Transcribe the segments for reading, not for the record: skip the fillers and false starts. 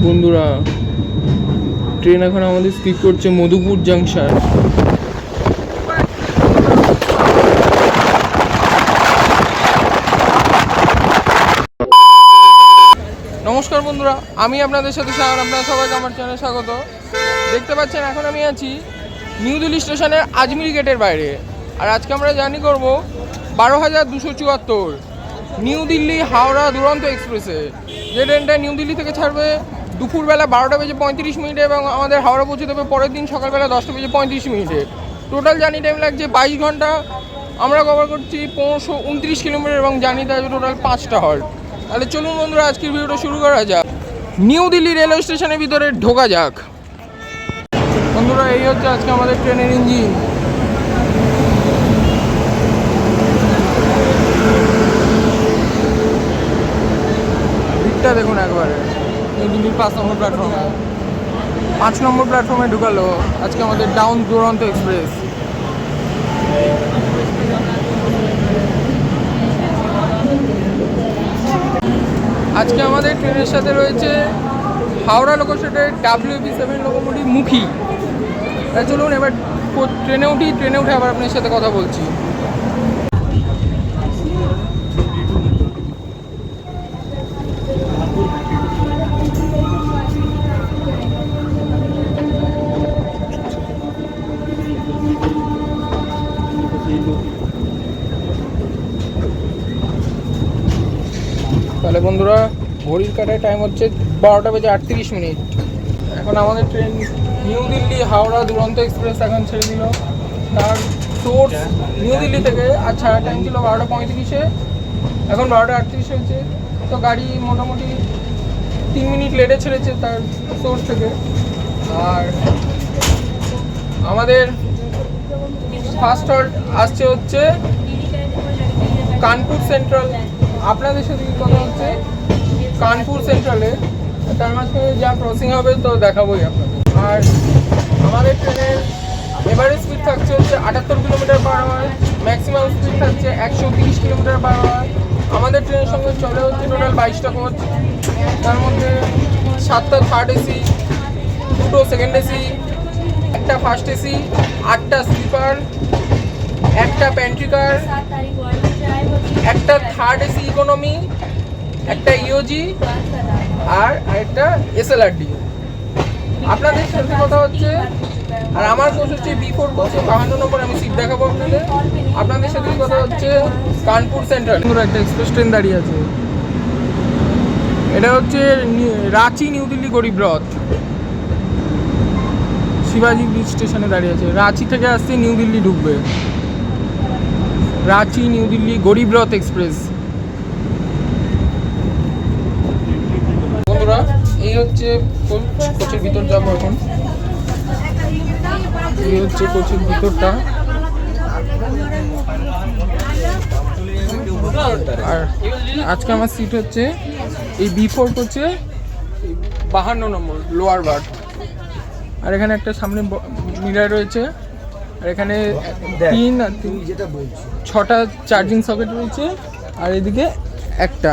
বন্ধুরা, ট্রেন এখন আমাদের স্কিপ করছে মধুপুর জাংশন। নমস্কার বন্ধুরা, আমি আপনাদের সাথে সাগর। আপনারা সবাইকে আমার চ্যানেলে স্বাগত। দেখতে পাচ্ছেন এখন আমি আছি নিউ দিল্লি স্টেশনের আজমিরি গেটের বাইরে। আর আজকে আমরা জার্নি করব 12,274 নিউ দিল্লি হাওড়া দুরন্ত এক্সপ্রেসে। যে ট্রেনটা নিউ দিল্লি থেকে ছাড়বে দুপুরবেলা 12:35 এবং আমাদের হাওড়া পৌঁছে দেবে পরের দিন সকালবেলা 10:35। টোটাল জার্নি টাইম লাগছে 22 ঘন্টা। আমরা কভার করছি 529 কিলোমিটার এবং জার্নিতে আসবে টোটাল 5টা হল্ট। তাহলে চলুন বন্ধুরা, আজকের ভিডিওটা শুরু করা যাক। নিউ দিল্লি রেলওয়ে স্টেশনের ভিতরে ঢোকা যাক। বন্ধুরা, এই হচ্ছে আজকে আমাদের ট্রেনের ইঞ্জিন। ভিড়টা দেখুন একবারে। নিউ দিল্লির 5 নম্বর প্ল্যাটফর্মে 5 নম্বর প্ল্যাটফর্মে ঢুকালো আজকে আমাদের ডাউন দুরন্ত এক্সপ্রেস। আজকে আমাদের ট্রেনের সাথে রয়েছে হাওড়া লোকোস্টেটের WAP7 লোকোমোটিভ মুখী। তাই চলুন এবার ট্রেনে উঠে আবার আপনার সাথে কথা বলছি। তাহলে বন্ধুরা, ঘড়ির কাটায় টাইম হচ্ছে 12:38। এখন আমাদের ট্রেন নিউ দিল্লি হাওড়া দুরন্ত এক্সপ্রেস এখন ছেড়ে দিল। তার সোর্স নিউ দিল্লি থেকে, আর ছাড়া টাইম ছিল 12:35। এখন 12:38 হয়েছে। তো গাড়ি মোটামুটি 3 মিনিট লেটে ছেড়েছে তার সোর্স থেকে। আর আমাদের ফার্স্ট হল্ট আসছে হচ্ছে কানপুর সেন্ট্রাল। আপনাদের সাথে কথা হচ্ছে কানপুর সেন্ট্রালে। তার মাঝখানে যা ক্রসিং হবে তো দেখাবোই আপনাদের। আর আমাদের ট্রেনের এভারেজ স্পিড থাকছে হচ্ছে 78 কিলোমিটার/আওয়ার, ম্যাক্সিমাম স্পিড থাকছে 130 কিলোমিটার/আওয়ার। আমাদের ট্রেনের সঙ্গে চলে হচ্ছে টোটাল 22টা কোচ। তার মধ্যে 7টা থার্ড এসি, 2টো সেকেন্ড এসি, একটা ফার্স্ট এসি, 8টা স্লিপার, একটা প্যান্ট্রি কার, একটা থার্ড এসি ইকোনমি, একটা ইওজি আর একটা SLRD। আপনাদের সাথে কথা হচ্ছে। আর আমার কোচ হচ্ছে B4 কোচ, 52 নম্বর। আমি সিট দেখাবো আপনাদের। আপনাদের সাথে কথা হচ্ছে কানপুর সেন্ট্রাল। একটা এক্সপ্রেস ট্রেন দাঁড়িয়ে আছে। এটা হচ্ছে রাঁচি নিউ দিল্লি গরিব রথ। শিবাজি ব্রিজ স্টেশনে দাঁড়িয়ে আছে। রাঁচি থেকে আসছে নিউ দিল্লি ঢুকবে। রাঁচি নিউ দিল্লি গরিব রথ এক্সপ্রেস। বন্ধুরা, এই হচ্ছে কোচের ভিতর যাবো এখন। এই হচ্ছে কোচের ভিতরটা। আর আজকে আমার সিট হচ্ছে এই B4 কোচে 52 নম্বর লোয়ার বার্থ। আর এখানে একটা সামনে মিরার রয়েছে। আর এখানে 6টা চার্জিং সকেট রয়েছে। আর এদিকে একটা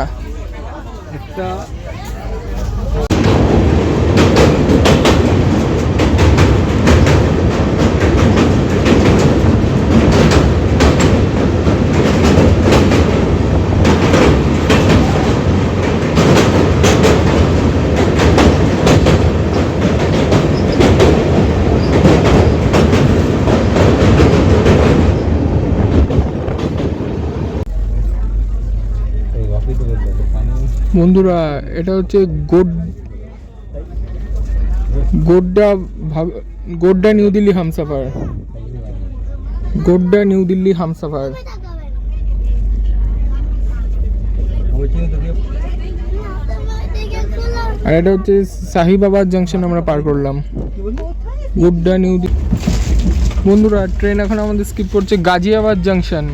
বন্ধুরা, এটা হচ্ছে গোড্ডা নিউ দিল্লি হামসাফার। গোড্ডা নিউ দিল্লি হামসাফার। আর এটা হচ্ছে সাহিবাবাদ জাংশন আমরা পার করলাম। গোড্ডা নিউ দিল্লি। বন্ধুরা, ট্রেন এখন আমাদের স্কিপ করছে গাজিয়াবাদ জাংশন।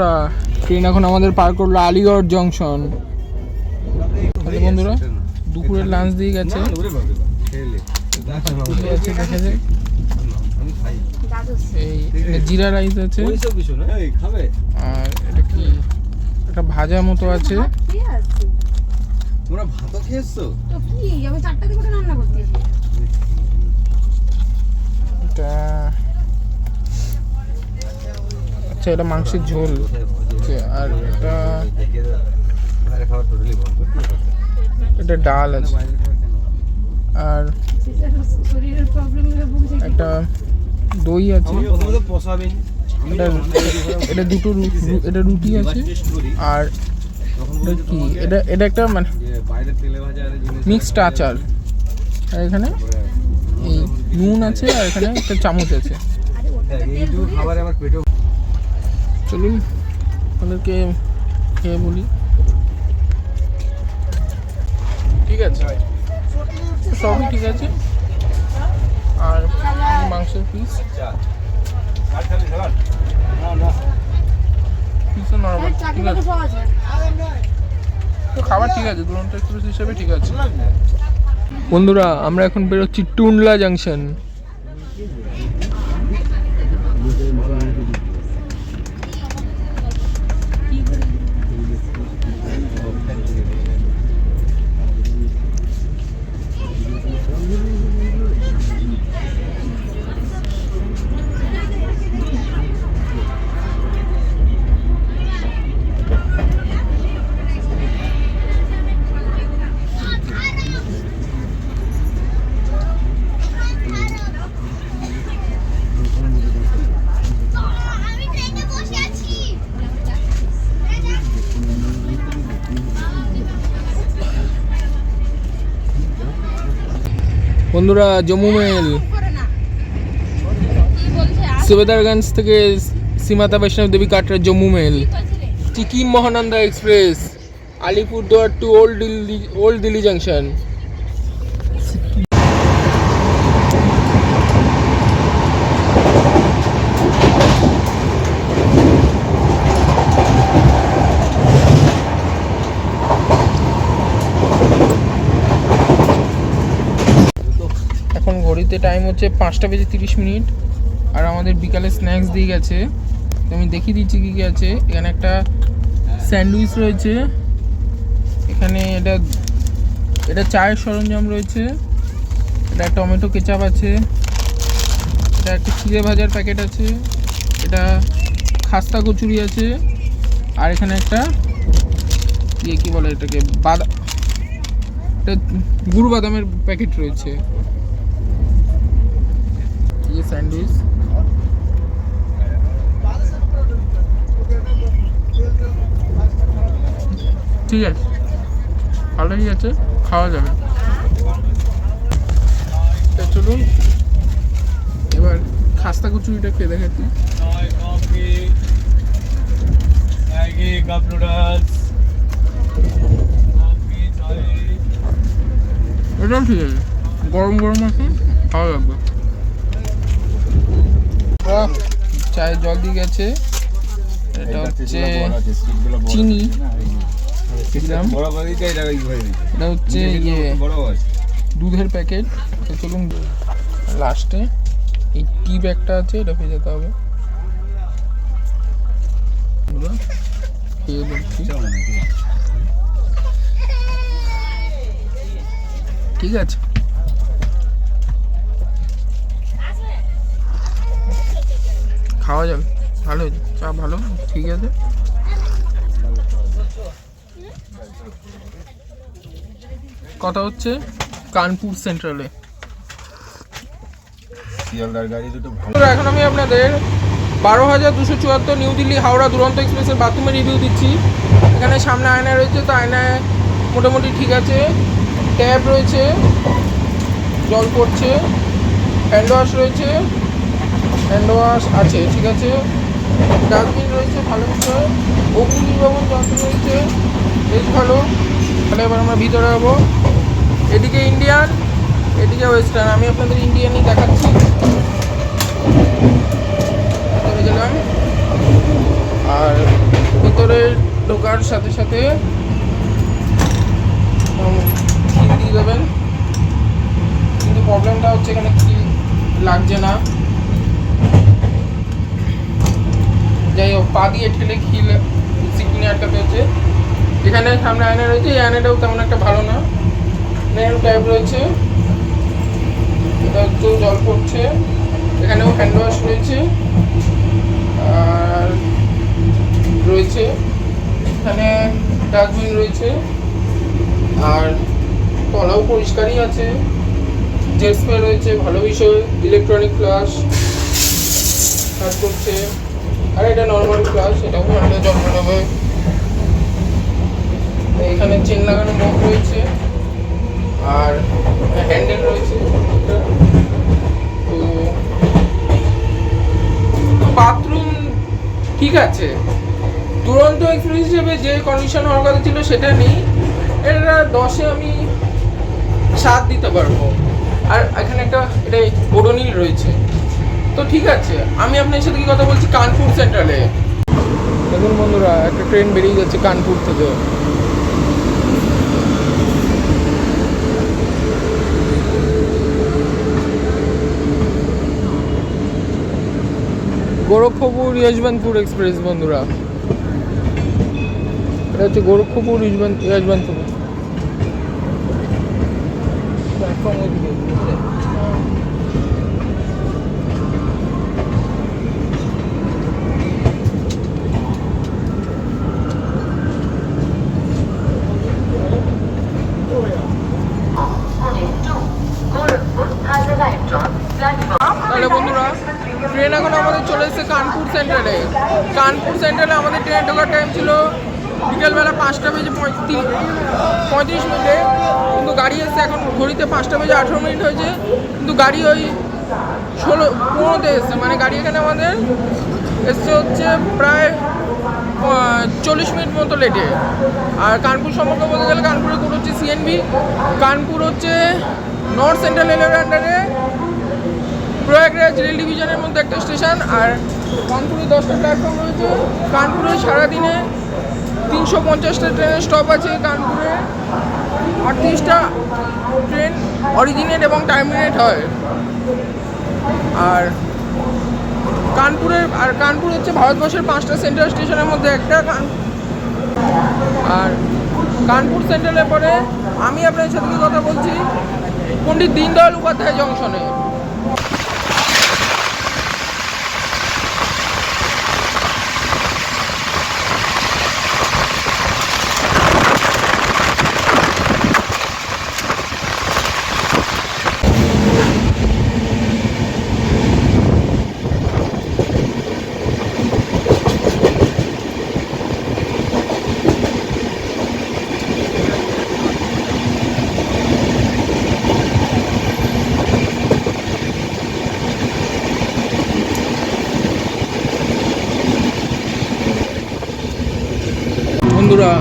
বন্ধুরা ট্রেন এখন আমাদের পার করলো আলিগড় জংশন। তাহলে বন্ধুরা দুপুরের লাঞ্চ দিয়ে গেছে, এই জিরা রাইস আছে, আর এটা কি একটা ভাজা মতো আছে। তোমরা ভাতও খেয়েছো? তো কি আমি 4টা দিকে রান্না করতেছি। এটা আচ্ছা, এটা মাংসের ঝোল আছে, আর এটা ডাল আছে, আর শরীরের প্রবলেম হলে বুঝে একটা দই আছে। এটা দুটো এটা রুটি আছে, আর এটা কি এটা একটা মানে মিক্সড আচার, আর এখানে এই নুন আছে, আর এখানে একটা চামচ আছে। চলুন ওদেরকে খেয়ে বলি। ঠিক আছে, সবই ঠিক আছে। আর মাংসের পিস পিসও নর্মাল, ঠিক আছে। তো খাবার ঠিক আছে, দুরন্ত এক্সপ্রেস হিসেবে ঠিক আছে। বন্ধুরা আমরা এখন বেরোচ্ছি টুন্ডলা জাংশন। বন্ধুরা জম্মু মেল সুবেদারগঞ্জ থেকে সীমাতা Vaishno Devi Katra Jammu mail, Sikkim Mahananda express Alipurduar to old Delhi junction. এখন ঘড়িতে টাইম হচ্ছে 5:30, আর আমাদের বিকালে স্ন্যাক্স দিয়ে গেছে। তো আমি দেখিয়ে দিচ্ছি কী কী আছে। এখানে একটা স্যান্ডউইচ রয়েছে, এখানে এটা চায়ের সরঞ্জাম রয়েছে, এটা টমেটো কেচাপ আছে, এটা একটা চিড়ে ভাজার প্যাকেট আছে, এটা খাস্তা কচুরি আছে, আর এখানে একটা কী বলে এটাকে এটা গুড় বাদামের প্যাকেট রয়েছে। ये सैंडविच ঠিক আছে, ভালোই আছে, খাওয়া যাবে। তো চলুন এবার খাস্তা কচুরিটা খেয়ে দেখাচ্ছি। এটাও ঠিক আছে, গরম গরম আছে, ভালো লাগবে। চায়ের জল দিয়ে গেছে, এটা হচ্ছে চিনি দিলাম, এটা হচ্ছে দুধের প্যাকেট। তো চলুন লাস্টে এই টি ব্যাগটা আছে, এটা পেয়ে যেতে হবে। খেয়ে বলছি ঠিক আছে। খাওয়া যাবে, ভালো চা, ভালো ঠিক আছে। কথা হচ্ছে কানপুর সেন্ট্রালে। এখন আমি আপনাদের 12,274 নিউ দিল্লি হাওড়া দুরন্ত এক্সপ্রেসের বাথরুমের রিভিউ দিচ্ছি। এখানে সামনে আয়না রয়েছে, তো আয়নায় মোটামুটি ঠিক আছে। ট্যাপ রয়েছে, জল পড়ছে, হ্যান্ড ওয়াশ রয়েছে, হ্যান্ড ওয়াশ আছে ঠিক আছে। ডাস্টবিন রয়েছে, ভালো বিষয়। অগ্নি নির্বাপন যন্ত্র রয়েছে, বেশ ভালো। তাহলে এবার আমরা ভিতরে যাবো। এদিকে ইন্ডিয়ান, এদিকে ওয়েস্টার্ন। আমি আপনাদের ইন্ডিয়ানই দেখাচ্ছি। ভিতরে গেলাম, আর ভেতরে ঢোকার সাথে সাথে খিল দিয়ে দেবেন, কিন্তু প্রবলেমটা হচ্ছে এখানে খিল লাগছে না। যাই হোক, পা দিয়ে ঠেলে খিল সিকিনে আটকাতে হচ্ছে। এখানে সামনে আয়না রয়েছে, এই আয়নাটাও তেমন একটা ভালো না, নেল টাইপ রয়েছে, এটা একটু জল পড়ছে। এখানেও হ্যান্ড ওয়াশ রয়েছে, আর রয়েছে এখানে ডাস্টবিন রয়েছে, আর তলাও পরিষ্কারই আছে। জেট স্প্রে রয়েছে, ভালো বিষয়। ইলেকট্রনিক ফ্লাশ কাজ করছে, আর এটা নর্মাল ফ্লাশ, এটাও ভালো জল বেরোবে। এখানে চেন লাগানো নখ রয়েছে, আর হ্যান্ডেল রয়েছে। তো বাথরুম ঠিক আছে, দুরন্ত এক্সপ্রেস হিসেবে যে কন্ডিশন হওয়ার কথা ছিল সেটা নেই। এটা 10-এ আমি 7 দিতে পারবো। আর এখানে একটা এটা ওডোনিল রয়েছে, তো ঠিক আছে। আমি আপনার সাথে কি কথা বলছি কানপুর সেন্ট্রালে। দেখুন বন্ধুরা, একটা ট্রেন বেরিয়ে যাচ্ছে কানপুর থেকে। গোরক্ষপুর যশবন্তপুর এক্সপ্রেস বন্ধুরা, এটা হচ্ছে গোরক্ষপুর যশবন্তপুর প্ল্যাটফর্ম। ওইদিকে তাহলে বন্ধুরা, ট্রেন এখন আমাদের চলে এসেছে কানপুর সেন্ট্রালে। কানপুর সেন্ট্রালে আমাদের ট্রেনে ঢোকার টাইম ছিল বিকেলবেলা 5টা বেজে 35 মিনিটে, কিন্তু গাড়ি এসছে এখন ঘড়িতে 5টা বেজে 18 মিনিট হয়েছে, কিন্তু গাড়ি ওই 15তে এসছে। মানে গাড়ি এখানে আমাদের এসছে হচ্ছে প্রায় 40 মিনিট মতো লেটে। আর কানপুর সম্পর্কে বলতে গেলে কানপুরের কোড হচ্ছে সিএনবি। কানপুর হচ্ছে নর্থ সেন্ট্রাল রেলওয়ের আন্ডারে প্রয়াগরাজ রেল ডিভিশনের মধ্যে একটা স্টেশন। আর কানপুরে 10টা প্ল্যাটফর্ম রয়েছে। কানপুরে সারাদিনে 350টা ট্রেনের স্টপ আছে। কানপুরে 38টা ট্রেন অরিজিনেট এবং টার্মিনেট হয়। আর কানপুর হচ্ছে ভারতবর্ষের 5টা সেন্ট্রাল স্টেশনের মধ্যে একটা। আর কানপুর সেন্ট্রালের পরে আমি আপনার সাথে কথা বলছি পণ্ডিত দীনদয়াল উপাধ্যায় জংশনে। বন্ধুরা,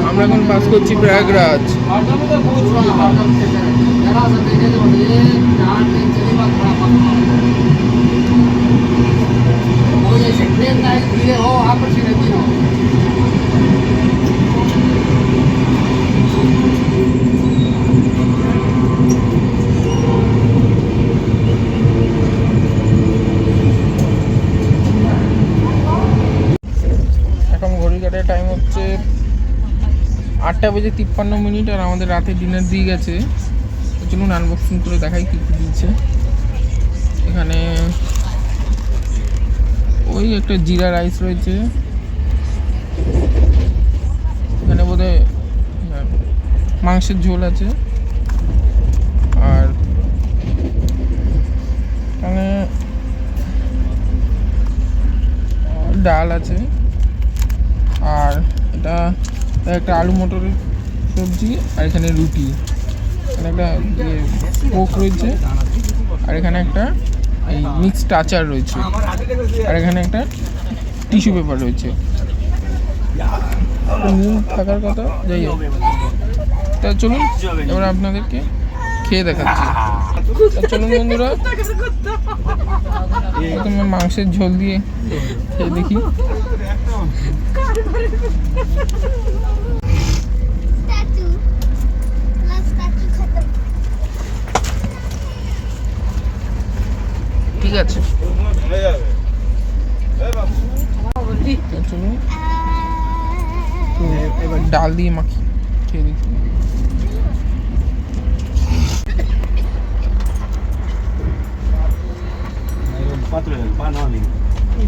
আমরা এখন পাস করছি প্রয়াগরাজ। এখন ঘড়ি কাটার টাইম হচ্ছে 8টা বেজে 53 মিনিট। আর আমাদের রাতে ডিনার দিয়ে গেছে। চলুন আনবক্সিং করে দেখাই কী কী দিয়েছে। এখানে ওই একটা জিরা রাইস রয়েছে, এখানে বোধহয় মাংসের ঝোল আছে, আর এখানে ডাল আছে, আর এটা একটা আলু মটরের সবজি, আর এখানে রুটি, এখানে একটা কোক রয়েছে, আর এখানে একটা এই মিক্সড আচার রয়েছে, আর এখানে একটা টিস্যু পেপার রয়েছে। নুন থাকার কথা, যাই হোক। তা চলুন এবার আপনাদেরকে খেয়ে দেখাচ্ছি। চলুন বন্ধুরা, প্রথমে মাংসের ঝোল দিয়ে খেয়ে দেখি। ঠিক আছে, চলুন এবার ডাল দিয়ে মাখি, খেয়ে দেখি।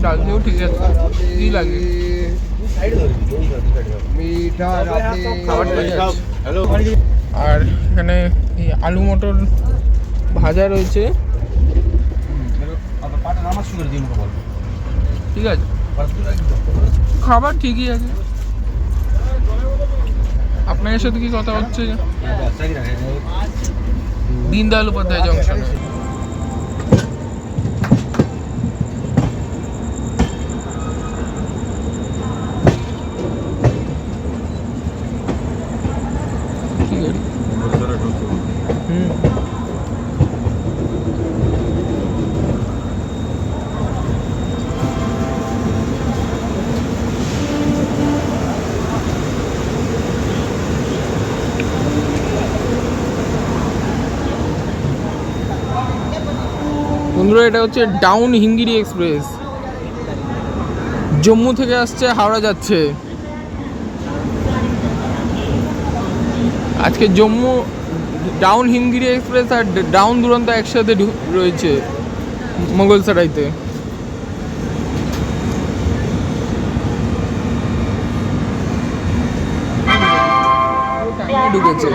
ডাল দিয়েও ঠিক আছে, কি লাগে খাবারটা ঠিক আছে। আর এখানে এই আলু মটর ভাজা রয়েছে, ঠিক আছে, খাবার ঠিকই আছে। আপনার সাথে কি কথা হচ্ছে? দীনদয়াল উপাধ্যায় জংশন। বন্ধুরা, এটা হচ্ছে ডাউন হিঙ্গিরি এক্সপ্রেস, জম্মু থেকে আসছে, হাওড়া যাচ্ছে। আজকে জম্মু ডাউন হিঙ্গিরি এক্সপ্রেস আর ডাউন দুরন্ত একসাথে রয়েছে মোগলসরাইতে। ঢুকেছে।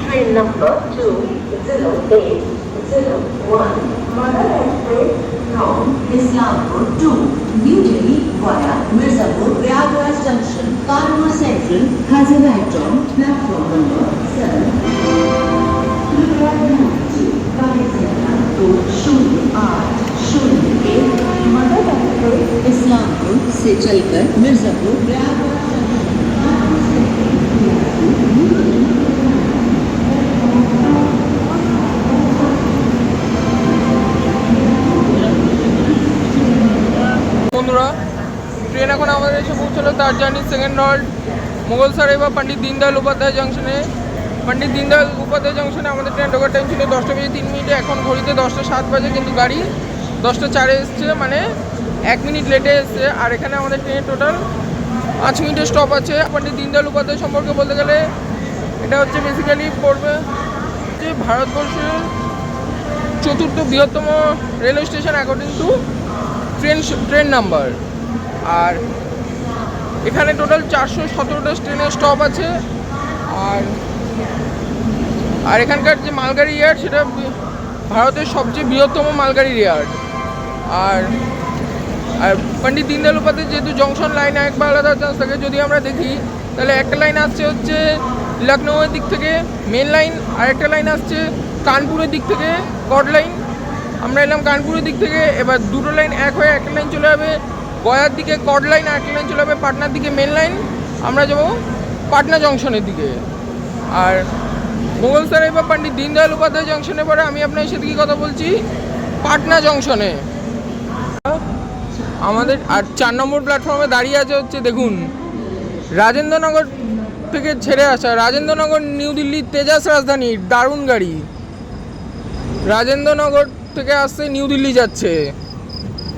Train number 20801 Mother Express from Islampur to New Delhi via Mirzapur Prayagraj Junction, Kanpur Central has arrived on platform number 7. Mother Express Islampur से चलकर मिर्जापुर प्रयागराज বন্ধুরা, ট্রেন এখন আমাদের এসে পৌঁছলো তার জার্নির সেকেন্ড হল্ট মোগলসরাই বা পণ্ডিত দীনদয়াল উপাধ্যায় জংশনে। পণ্ডিত দীনদয়াল উপাধ্যায় জংশনে আমাদের ট্রেন ঢোকার টাইম ছিল 10:03, এখন ঘড়িতে 10:07 বাজে, কিন্তু গাড়ি 10:04 এসছে, মানে 1 মিনিট লেটে এসছে। আর এখানে আমাদের ট্রেনের টোটাল 5 মিনিটের স্টপ আছে। পণ্ডিত দীনদয়াল উপাধ্যায় সম্পর্কে বলতে গেলে এটা হচ্ছে বেসিক্যালি পড়বে যে ভারতবর্ষের 4র্থ বৃহত্তম railway station according to train number. আর এখানে টোটাল 417টা ট্রেনের স্টপ আছে। আর এখানকার যে মালগাড়ি ইয়ার্ড, সেটা ভারতের সবচেয়ে বৃহত্তম মালগাড়ি ইয়ার্ড। আর পণ্ডিত দীনদয়াল উপাধ্যায় যেহেতু জংশন লাইনে একবার আলাদা চান্স থাকে, যদি আমরা দেখি তাহলে একটা লাইন আসছে হচ্ছে লখনৌয়ের দিক থেকে মেন লাইন, আর একটা লাইন আসছে কানপুরের দিক থেকে কড লাইন। আমরা এলাম কানপুরের দিক থেকে, এবার দুটো লাইন এক হয়ে একটা লাইন চলে যাবে গয়ার দিকে কড লাইন, আর একটা লাইন চলে যাবে পাটনার দিকে মেন লাইন। আমরা যাবো পাটনা জংশনের দিকে। আর মোগলসরাই বা পণ্ডিত দীনদয়াল উপাধ্যায় জংশনের পরে আমি আপনার সাথে কি কথা বলছি, পাটনা জংশনে আমাদের। আর 4 নম্বর প্ল্যাটফর্মে দাঁড়িয়ে আছে হচ্ছে, দেখুন, রাজেন্দ্রনগর থেকে ছেড়ে আসা রাজেন্দ্রনগর নিউ দিল্লি তেজাস রাজধানী, দারুণ গাড়ি। রাজেন্দ্রনগর থেকে আসছে নিউ দিল্লি যাচ্ছে,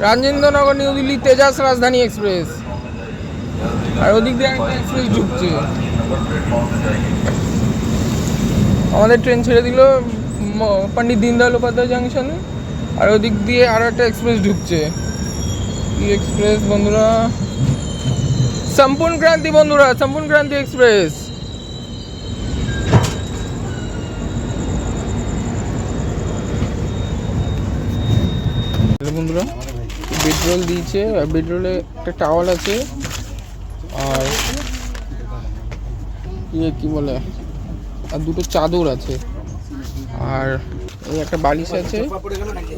রাজেন্দ্রনগর নিউ দিল্লি তেজাস রাজধানী এক্সপ্রেস। আর ওদিক দিয়ে একটা এক্সপ্রেস ঢুকছে। আমাদের ট্রেন ছেড়ে দিল পণ্ডিত দীনদয়াল উপাধ্যায় জংশনে, আর ওদিক দিয়ে আরও একটা এক্সপ্রেস ঢুকছে। কি এক্সপ্রেস বন্ধুরা? সম্পূর্ণ ক্রান্তি বন্ধুরা, সম্পূর্ণ ক্রান্তি এক্সপ্রেস। বন্ধুরা, বেডরোল দিয়েছে, আর বেডরোলে একটা টাওয়াল আছে, আর কি বলে, আর দুটো চাদর আছে, আর এই একটা বালিশ আছে,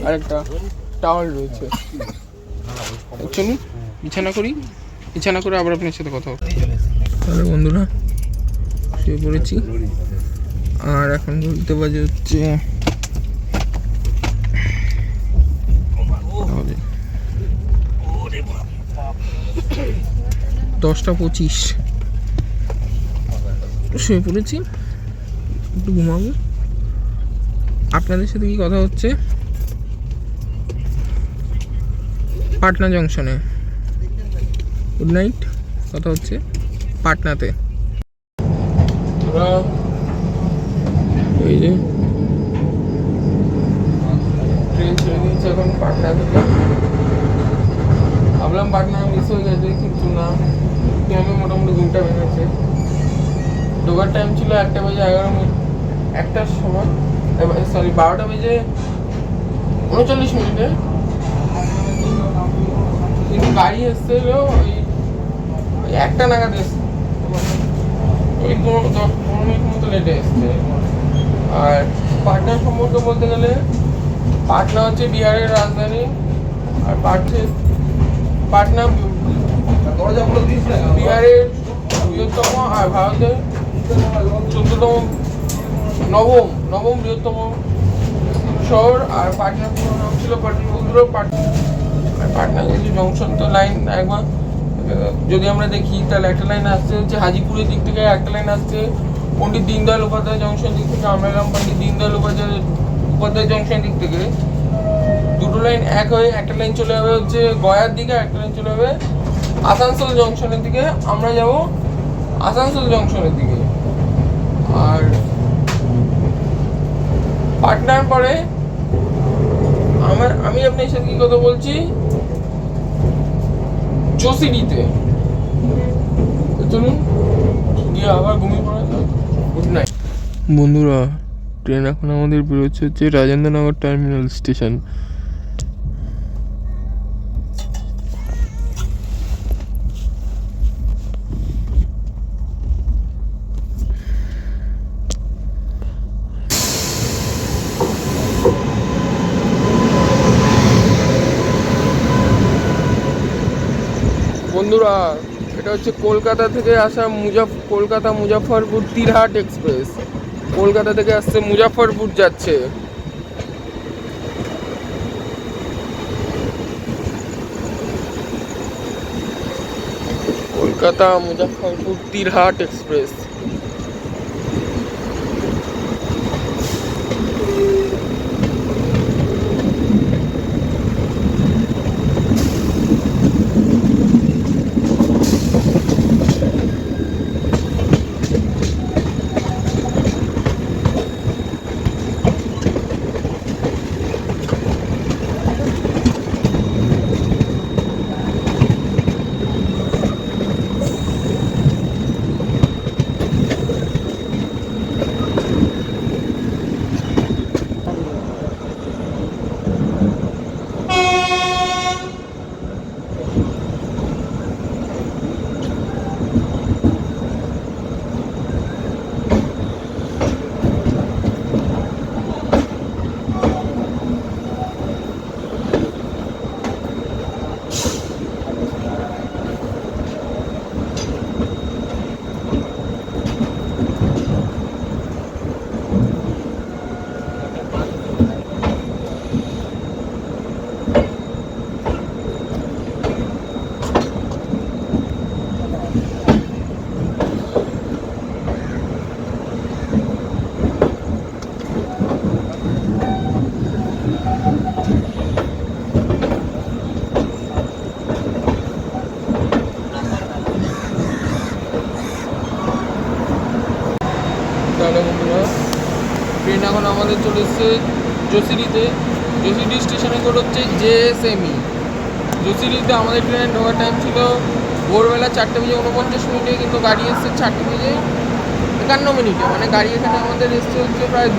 আর একটা টাওয়াল রয়েছে। চলুন বিছানা করি, বিছানা করে আবার আপনার সাথে কথা হবে। তাহলে বন্ধুরা, শুয়ে পড়েছি। আর এখন ঘুরতে বাজে হচ্ছে 10:25 শুয়ে পড়েছি, একটু ঘুমাবো। আপনাদের সাথে কি কথা হচ্ছে পাটনা জংশনে। গুড নাইট, কথা হচ্ছে পাটনাতে। এই যে ট্রেন ছেড়ে দিয়েছে এখন পাটনা থেকে। ভাবলাম পাটনা মিস হয়ে গেছে, কিন্তু না, ট্রেনে মোটামুটি ঘুমটা ভেঙেছে। ঢোকার টাইম ছিল 1টা বেজে 11 মিনিট, 1টার সময়, সরি 12টা বেজে 39 মিনিটে, কিন্তু গাড়ি এসছে ওই 1টা নাগাদ এসছে, ওই 10-15 মিনিট মতো লেটে এসছে। আর পাটনা সম্পর্কে বলতে গেলে পাটনা হচ্ছে বিহারের রাজধানী। আর পাটনা বিহারের বৃহত্তম আর ভারতের 14তম নবম বৃহত্তম শহর। আর পাটনার পুরো নাম ছিল পাটলিপুত্র। আর পাটনা যেহেতু জংশন, তো লাইন একবার যদি আমরা দেখি তাহলে একটা লাইন আসছে হচ্ছে হাজিপুরের দিক থেকে, একটা লাইন আসছে পণ্ডিত দীনদয়াল উপাধ্যায় জংশন দিক থেকে। আমরা এলাম পণ্ডিত দীনদয়াল উপাধ্যায় জংশন দিক থেকে। দুটো লাইন এক হয়ে একটা লাইন চলে যাবে হচ্ছে গয়ার দিকে, একটা লাইন চলে যাবে আসানসোল জংশনের দিকে। আমরা যাব আসানসোল জংশনের দিকে। আর পাটনার পরে আমি আপনার সাথে কি কথা বলছি জোসিডিতে। চলুন গিয়ে আবার ঘুমিয়ে পড়া যাক। গুড নাইট বন্ধুরা। ট্রেন এখন আমাদের বেরোচ্ছে হচ্ছে রাজেন্দ্রনগর টার্মিনাল স্টেশন। বন্ধুরা, এটা হচ্ছে কলকাতা থেকে আসা কলকাতা মুজাফফরপুর তিরহাট এক্সপ্রেস। কলকাতা থেকে আসছে মুজাফফরপুর যাচ্ছে। কলকাতা মুজাফফরপুর তিরহাট এক্সপ্রেস। তাহলে বন্ধুরা, ট্রেন এখন আমাদের চলে এসছে জোসিডিতে। জোসিডি স্টেশনে কোড হচ্ছে JSME। জোসিডিতে আমাদের ট্রেনের ঢোকার টাইম ছিল ভোরবেলা 4টা বেজে 49 মিনিটে, কিন্তু গাড়ি এসছে 4টা বেজে 51 মিনিটে। মানে গাড়ি এখানে আমাদের এসছে হচ্ছে প্রায়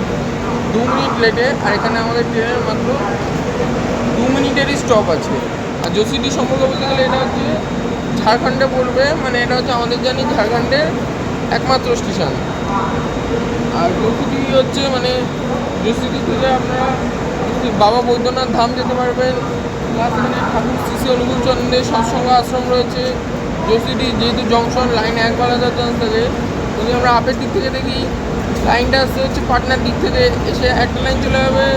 2 মিনিট লেটে। আর এখানে আমাদের ট্রেনের মাত্র 2 মিনিটেরই স্টপ আছে। আর জোসিডি সম্পর্কে বলতে গেলে এটা হচ্ছে ঝাড়খণ্ডে পড়বে, মানে এটা হচ্ছে আমাদের জানি ঝাড়খণ্ডের একমাত্র স্টেশন। আর জোসিডি হচ্ছে মানে জোসিডি থেকে আপনারা বাবা বৈদ্যনাথ ধাম যেতে পারবেন, প্লাস এখানে ঠাকুর শ্রী অনুকূল চন্দ্রের সৎসঙ্গ আশ্রম রয়েছে। জোসিডি যেহেতু জংশন, লাইন একবার আলাদা চান্স থাকে। যদি আমরা আপের দিক থেকে দেখি, লাইনটা আসছে হচ্ছে পাটনার দিক থেকে, এসে একটা লাইন চলে যাবে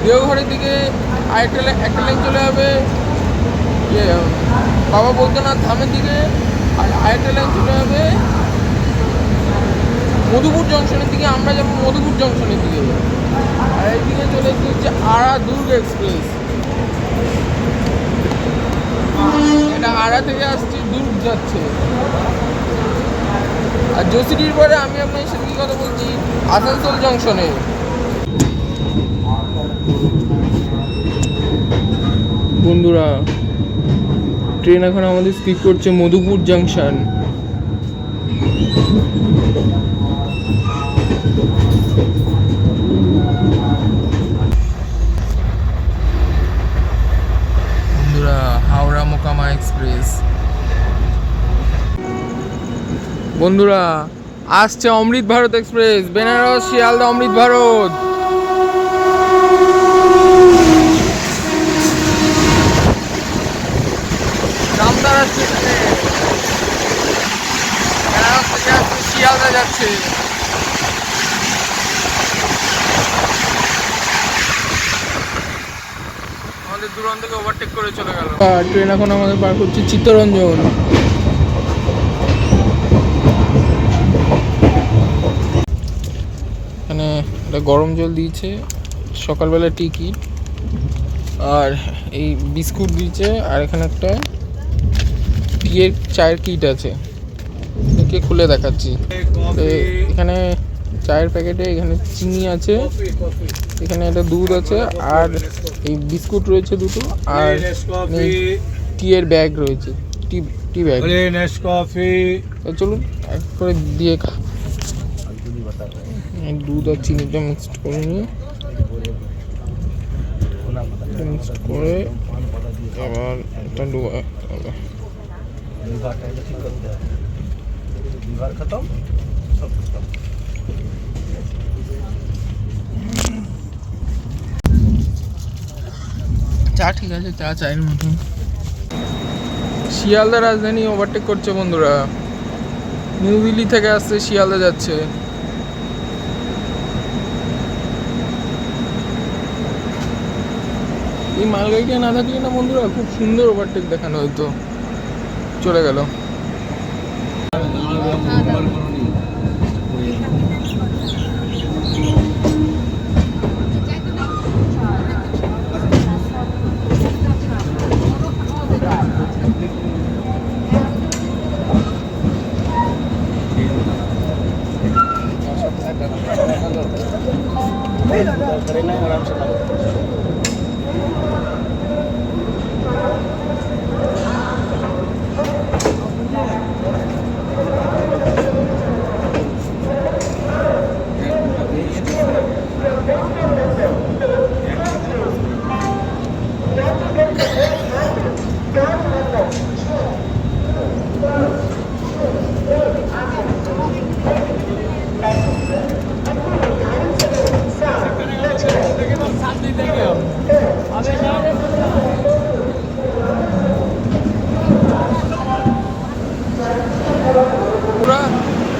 দেওঘরের দিকে, আর একটা লাইন চলে যাবে বাবা বৈদ্যনাথ ধামের দিকে, আর আরেকটা লাইন চলে যাবে মধুপুর জংশনের দিকে, আমরা যাবো মধুপুর জংশনের দিকে। আর এইদিকে চলে এসেছে হচ্ছে আরা দুর্গ এক্সপ্রেস। এটা আরা থেকে আসছে, দুর্গ যাচ্ছে। আর জোসিডির পরে আমি আপনার সাথে কি কথা বলছি, আসানসোল জংশনে। বন্ধুরা, ট্রেন এখন আমাদের স্কিপ করছে মধুপুর জাংশন। বন্ধুরা, হাওড়া মোকামা এক্সপ্রেস। বন্ধুরা, আসছে অমৃত ভারত এক্সপ্রেস, বেনারস শিয়ালদা অমৃত ভারত। রামতারা স্টেশনে বেনারস থেকে আসছে, শিয়ালদা যাচ্ছে। আমাদের দূরান্তকে ওভারটেক করে চলে গেল। ট্রেন এখন আমাদের পার করছে চিত্তরঞ্জন। এখানে একটা গরম জল দিয়েছে, সকালবেলা টিকিট, আর এই বিস্কুট দিয়েছে, আর এখানে একটা টিয়ের চায়ের কিট আছে, একে খুলে দেখাচ্ছি। এখানে চায়ের প্যাকেটে এখানে চিনি আছে, এখানে একটা দুধ আছে, আর এই বিস্কুট রয়েছে দুটো, আর টিয়ের ব্যাগ রয়েছে, টি ব্যাগ। চলুন এক করে দিয়ে দুধ আর চিনিটা মিক্সড করে নিয়ে মিক্সড করে আবার এটা চা ঠিক আছে, চা চায়ের মতন। শিয়ালদা রাজধানী ওভারটেক করছে বন্ধুরা, নিউ দিল্লি থেকে আসছে, শিয়ালদা যাচ্ছে। এই মালগাড়িটা না থাকলে না বন্ধুরা খুব সুন্দর ওভারটেক দেখানো হতো। চলে গেল।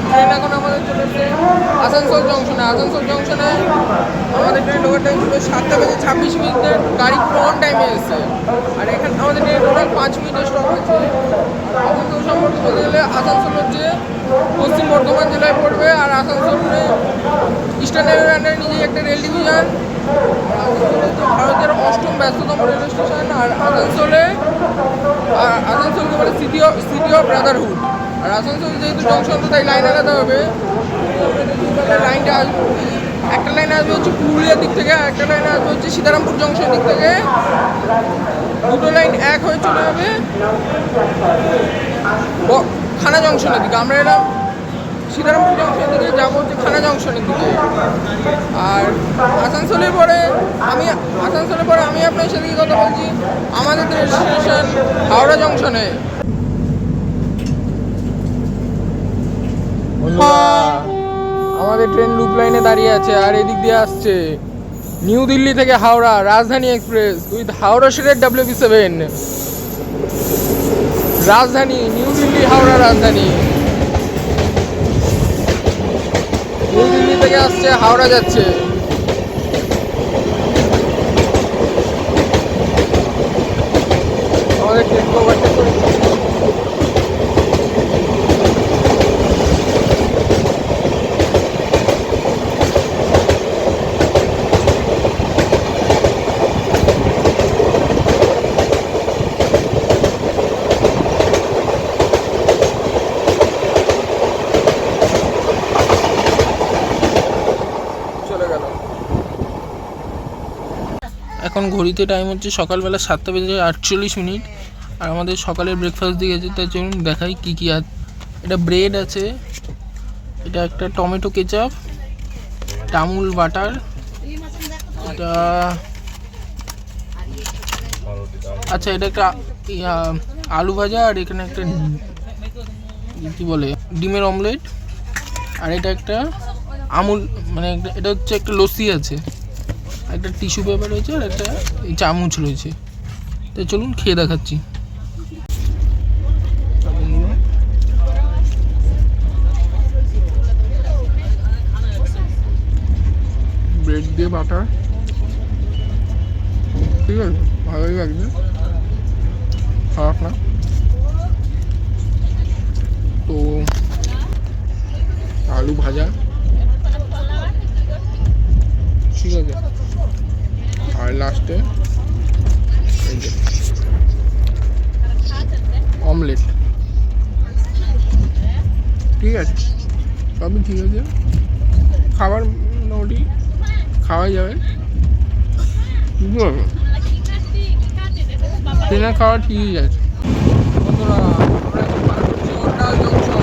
ট্রেন এখন আমাদের চলে এসেছে আসানসোল জংশনে। আসানসোল জংশনে আমাদের ট্রেন ঢোকার টাইম ছিল 7:26, গাড়ি অন টাইমে এসেছে। আর এখানে আমাদের ট্রেন টোটাল 5 মিনিটের স্টপ আছে। আসানসোল সম্পর্কে বলতে গেলে আসানসোল হচ্ছে পশ্চিম বর্ধমান জেলায় পড়বে, আর আসানসোলে ইস্টার্ন রেলওয়ের আন্ডারে নিজেই একটা রেল ডিভিশন। আসানসোল হচ্ছে ভারতের 8ম ব্যস্ততম রেলওয়ে স্টেশন। আর আসানসোলকে বলে সিটি অফ ব্রাদারহুড। আর আসানসোল যেহেতু জংশন, তো তাই লাইন আলাদা হবে। লাইনটা আসবে, একটা লাইন আসবে হচ্ছে পুরুলিয়ার দিক থেকে, আর একটা লাইন আসবে হচ্ছে সীতারামপুর জংশন দিক থেকে। দুটো লাইন এক হয়ে চলে যাবে খানা জংশনের দিকে। আমরা এলাম সীতারামপুর জংশনের দিকে, যাবো হচ্ছে খানা জংশনের দিকে। আর আসানসোলের পরে আমি আপনার সাথে কথা বলছি আমাদের স্টেশন হাওড়া জংশনে। আমাদের ট্রেন লুপ লাইনে দাঁড়িয়ে আছে, আর এদিক দিয়ে আসছে নিউ দিল্লি থেকে হাওড়া রাজধানী এক্সপ্রেস উইথ হাওড়া শেডের WB7। রাজধানী নিউ দিল্লি, হাওড়া রাজধানী। নিউ দিল্লি থেকে আসছে, হাওড়া যাচ্ছে। আমাদের ট্রেন ওভারটেক করে এখন ঘড়িতে টাইম হচ্ছে সকালবেলা 7:48। আর আমাদের সকালের ব্রেকফাস্ট দিয়ে গেছে, তাই চলুন দেখাই কী কী আছে। এটা ব্রেড আছে, এটা একটা টমেটো কেচাপ, আমুল বাটার, এটা আচ্ছা এটা একটা আলু ভাজা, আর এখানে একটা কী বলে ডিমের অমলেট, আর এটা একটা আমুল মানে এটা হচ্ছে একটা লস্যি আছে, একটা টিস্যু পেপার রয়েছে, আর একটা চামচ রয়েছে। তো চলুন খেয়ে দেখাচ্ছি। ব্রেড দিয়ে বাটার, ঠিক আছে, ভালোই লাগছে, খারাপ না। তো আলু ভাজা, ঠিক আছে, আর লাস্টে এই যে অমলেট, ঠিক আছে, সবই ঠিক আছে, খাবার মোটামুটি খাওয়াই যাবে, বুঝতে পারবো, ট্রেনে খাওয়া ঠিকই আছে। বন্ধুরা আমরা এখন পার করছি অন্ডাল জংশন।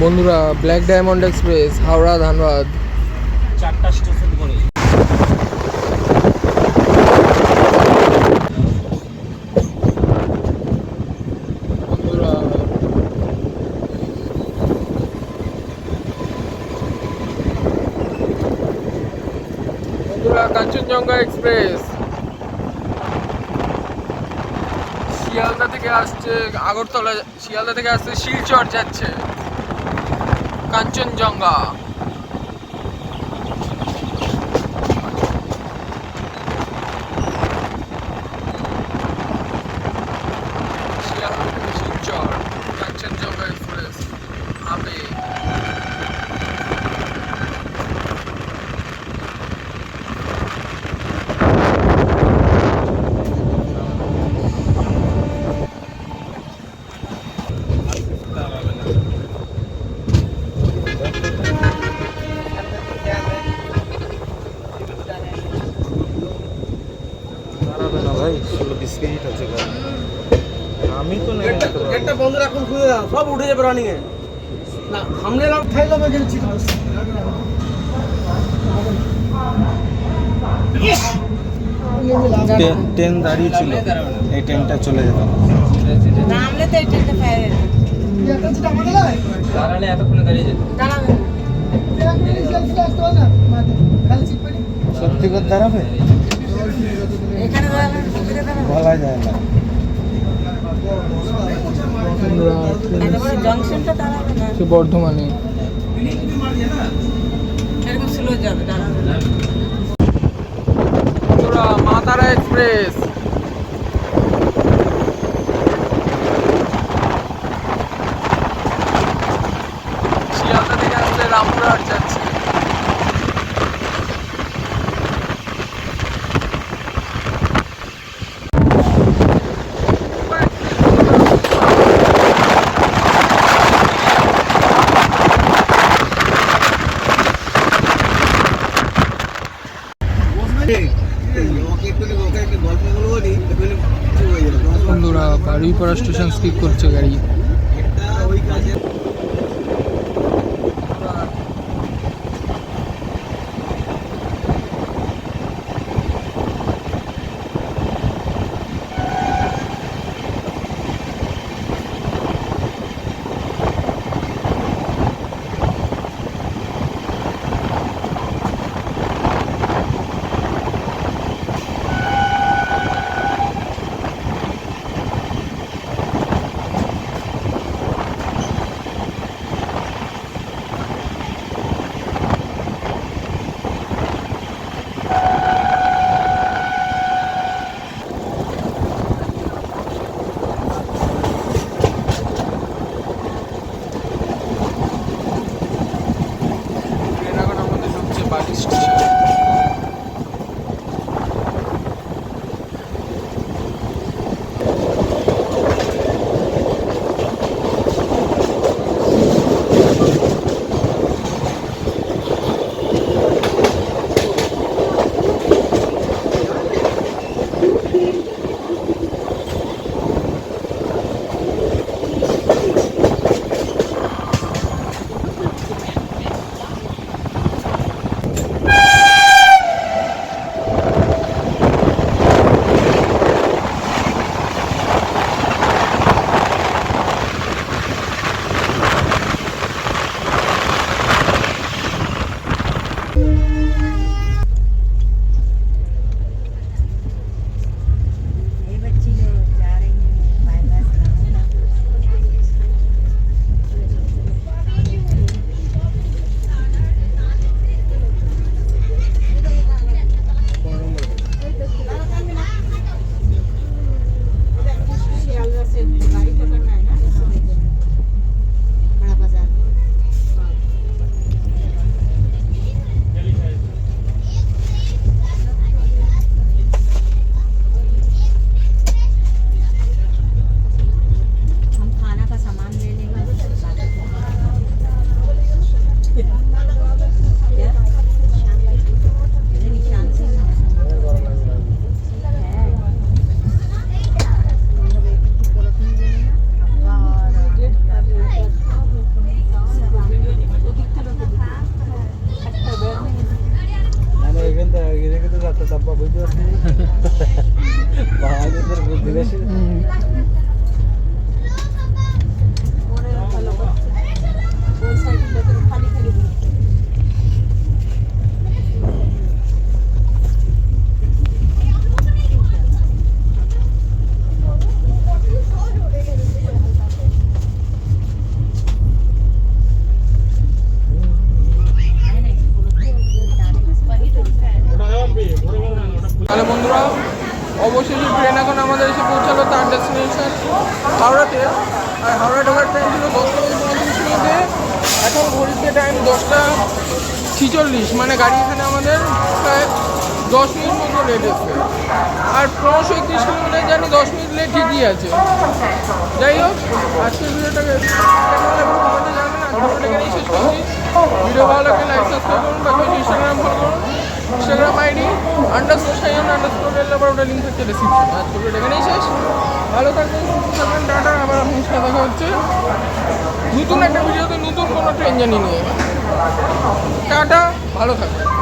বন্ধুরা black diamond express Howrah Dhanbad 4টা স্টেশন করে। বন্ধুরা কাঞ্চনজঙ্ঘা এক্সপ্রেস শিয়ালদা থেকে আসছে আগরতলা, শিয়ালদা থেকে আসছে শিলচর যাচ্ছে কাঞ্চনজঙ্ঘা। শিয়ালদা থেকে শিলচর কাঞ্চনজঙ্ঘা এক্সপ্রেস আবে। ভাই 16-20 মিনিট আছে, আমি তো গেটটা বন্ধ রাখুন, খুলে দাও, সব উঠে যাবে রানিং এ। না সামনে লাভ খাইলাম এখানে ঠিক আছে। ট্রেন দাঁড়িয়ে ছিল, এই ট্রেনটা চলে যেত। নামলে তো এই ট্রেনটা পেয়ে দাঁড়ালে এতক্ষণে দাঁড়িয়ে যেত। দাঁড়াবে সত্যি করে দাঁড়াবে এখানে দাঁড়াবে, সুবিধা দাঁড়াবে বলা যায় না। জংশনটা দাঁড়াবে না, সে বর্ধমানে। এরকম স্লো যাবে, দাঁড়াবে না। মা তারা এক্সপ্রেস শিয়ালদা থেকে আসলে রামপুরহাট যাচ্ছে। বন্ধুরা বারুইপাড়া স্টেশন স্কিপ করছে গাড়ি। রেখে রেখে তো যাত্রা ডাব্বা বুঝতে পারছি বাঙালিদের বুদ্ধি বেশি তাহলে বন্ধুরা অবশেষে ট্রেন এখন আমাদের এসে পৌঁছালো তার ডেস্টিনেশন হাওড়াতে। আর হাওড়া ঢোকার ট্রেন ছিল 10:35 এখন ঘড়িতে টাইম 10:46, মানে গাড়ি এখানে আমাদের প্রায় 10 মিনিট মতো লেট এসছে। আর 1531 কিলোমিটার জানি 10 মিনিট লেট ঠিকই আছে। যাই হোক, আজকের ভিডিওটাকে কেমন লাগবে কমেন্টে জানাবেন। আর ভিডিওটাকে এখানেই শেষ করছি। ভিডিও ভালো লাগলে লাইক সাবস্ক্রাইব করুন, বাকি ইনস্টাগ্রাম ফলো করুন, ইনস্টাগ্রাম আইডি _সায়ন_, ওটা লিঙ্ক থাকছে ডিসক্রিপশনে। আজকে ভিডিওটা এখানেই শেষ। ভালো থাকবেন, সুস্থ থাকবেন, টাটা। আবার আপনার সাথে দেখা হচ্ছে নতুন একটা ভিডিওতে নতুন কোনো ট্রেন জার্নি নিয়ে। টাটা, ভালো থাকবেন।